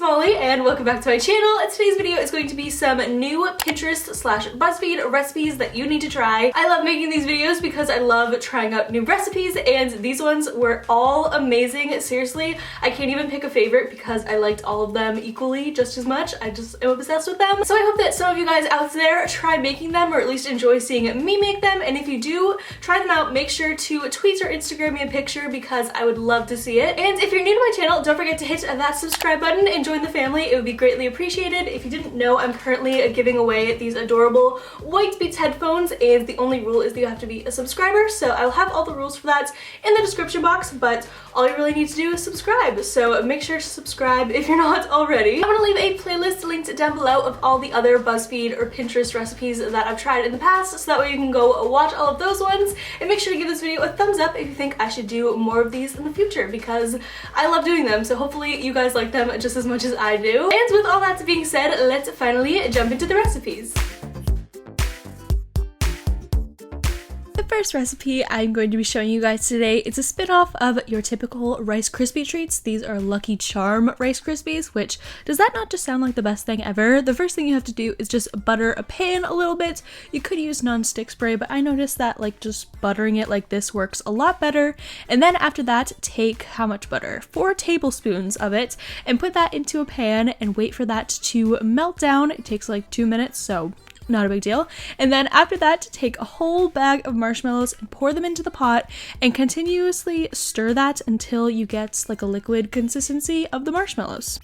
Molly and welcome back to my channel. Today's video is going to be some new Pinterest/Buzzfeed recipes that you need to try. I love making these videos because I love trying out new recipes and these ones were all amazing. Seriously, I can't even pick a favorite because I liked all of them equally just as much. I just am obsessed with them. So I hope that some of you guys out there try making them or at least enjoy seeing me make them, and if you do try them out, make sure to tweet or Instagram me a picture because I would love to see it. And if you're new to my channel, don't forget to hit that subscribe button and join the family. It would be greatly appreciated. If you didn't know, I'm currently giving away these adorable white Beats headphones, and the only rule is that you have to be a subscriber, so I'll have all the rules for that in the description box, but all you really need to do is subscribe, so make sure to subscribe if you're not already. I'm gonna leave a playlist linked down below of all the other Buzzfeed or Pinterest recipes that I've tried in the past, so that way you can go watch all of those ones, and make sure to give this video a thumbs up if you think I should do more of these in the future, because I love doing them, so hopefully you guys like them just as much as I do. And with all that being said, let's finally jump into the recipes. The first recipe I'm going to be showing you guys today, it's a spin-off of your typical Rice Krispie treats. These are Lucky Charm Rice Krispies, which, does that not just sound like the best thing ever? The first thing you have to do is just butter a pan a little bit. You could use non-stick spray, but I noticed that like just buttering it like this works a lot better. And then after that, take how much butter? 4 tablespoons of it, and put that into a pan and wait for that to melt down. It takes like 2 minutes, so not a big deal. And then after that, take a whole bag of marshmallows and pour them into the pot and continuously stir that until you get like a liquid consistency of the marshmallows.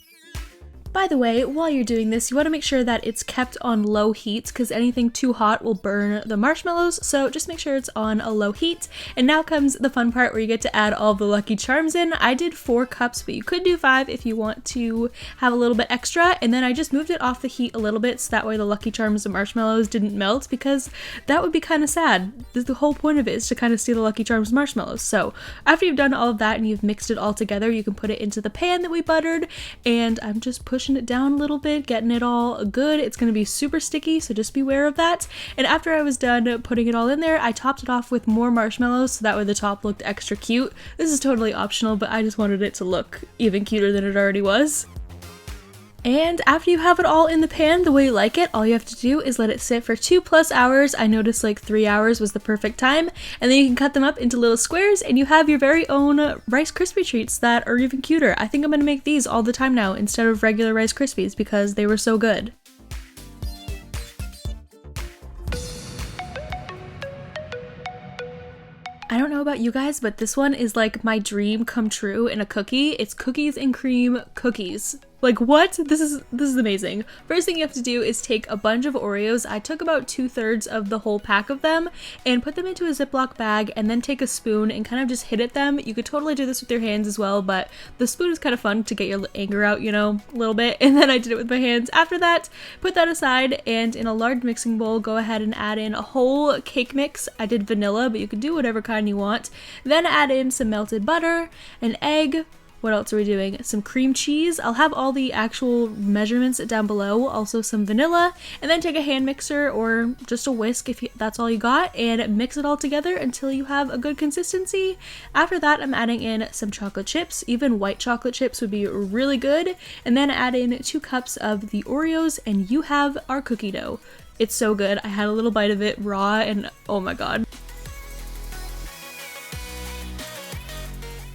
By the way, while you're doing this, you want to make sure that it's kept on low heat because anything too hot will burn the marshmallows, so just make sure it's on a low heat. And now comes the fun part where you get to add all the Lucky Charms in. I did 4 cups, but you could do 5 if you want to have a little bit extra, and then I just moved it off the heat a little bit so that way the Lucky Charms and marshmallows didn't melt, because that would be kind of sad. The whole point of it is to kind of see the Lucky Charms marshmallows. So after you've done all of that and you've mixed it all together, you can put it into the pan that we buttered, and I'm just pushing it down a little bit, getting it all good. It's going to be super sticky, so just beware of that. And after I was done putting it all in there, I topped it off with more marshmallows so that way the top looked extra cute. This is totally optional, but I just wanted it to look even cuter than it already was. And after you have it all in the pan the way you like it, all you have to do is let it sit for 2+ hours. I noticed like 3 hours was the perfect time. And then you can cut them up into little squares and you have your very own Rice Krispie treats that are even cuter. I think I'm gonna make these all the time now instead of regular Rice Krispies because they were so good. I don't know about you guys, but this one is like my dream come true in a cookie. It's cookies and cream cookies. Like what? This is amazing. First thing you have to do is take a bunch of Oreos. I took about 2/3 of the whole pack of them and put them into a Ziploc bag, and then take a spoon and kind of just hit at them. You could totally do this with your hands as well, but the spoon is kind of fun to get your anger out, you know, a little bit. And then I did it with my hands. After that, put that aside, and in a large mixing bowl, go ahead and add in a whole cake mix. I did vanilla, but you could do whatever kind you want. Then add in some melted butter, an egg. What else are we doing? Some cream cheese. I'll have all the actual measurements down below. Also some vanilla. And then take a hand mixer or just a whisk if that's all you got, and mix it all together until you have a good consistency. After that, I'm adding in some chocolate chips. Even white chocolate chips would be really good. And then add in 2 cups of the Oreos and you have our cookie dough. It's so good. I had a little bite of it raw and oh my god.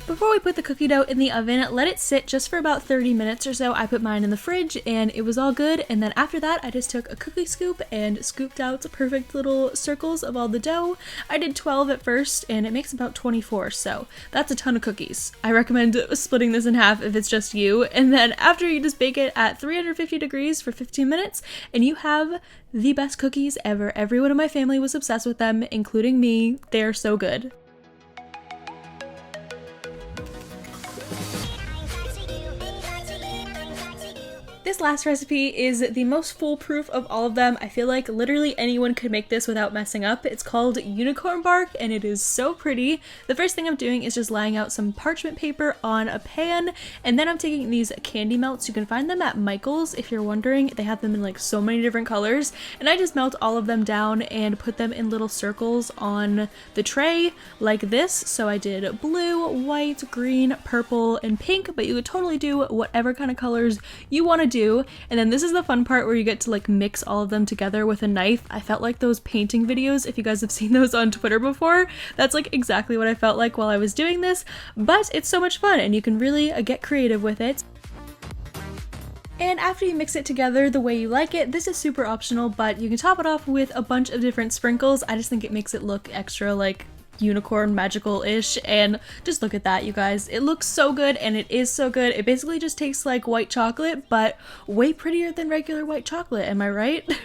Before we put the cookie dough in the oven, let it sit just for about 30 minutes or so. I put mine in the fridge and it was all good. And then after that, I just took a cookie scoop and scooped out perfect little circles of all the dough. I did 12 at first and it makes about 24, so that's a ton of cookies. I recommend splitting this in half if it's just you. And then after, you just bake it at 350 degrees for 15 minutes and you have the best cookies ever. Everyone in my family was obsessed with them, including me. They're so good. This last recipe is the most foolproof of all of them. I feel like literally anyone could make this without messing up. It's called unicorn bark and it is so pretty. The first thing I'm doing is just laying out some parchment paper on a pan, and then I'm taking these candy melts. You can find them at Michael's if you're wondering. They have them in like so many different colors, and I just melt all of them down and put them in little circles on the tray like this. So I did blue, white, green, purple, and pink, but you could totally do whatever kind of colors you want to do. And then this is the fun part where you get to like mix all of them together with a knife. I felt like those painting videos, if you guys have seen those on Twitter before, that's like exactly what I felt like while I was doing this, but it's so much fun and you can really get creative with it. And after you mix it together the way you like it, this is super optional, but you can top it off with a bunch of different sprinkles. I just think it makes it look extra like unicorn magical-ish, and just look at that, you guys. It looks so good, and it is so good. It basically just tastes like white chocolate, but way prettier than regular white chocolate, am I right?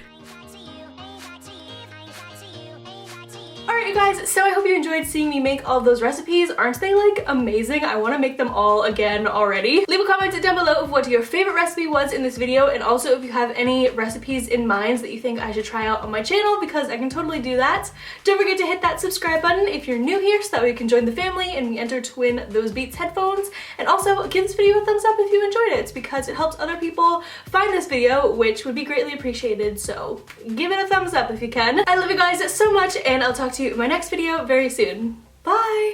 Alright you guys, so I hope you enjoyed seeing me make all of those recipes. Aren't they like amazing? I want to make them all again already. Leave a comment down below of what your favorite recipe was in this video, and also if you have any recipes in mind that you think I should try out on my channel, because I can totally do that. Don't forget to hit that subscribe button if you're new here so that way you can join the family and we enter to win those Beats headphones. And also give this video a thumbs up if you enjoyed it, because it helps other people find this video, which would be greatly appreciated, so give it a thumbs up if you can. I love you guys so much, and I'll talk to you in my next video very soon. Bye!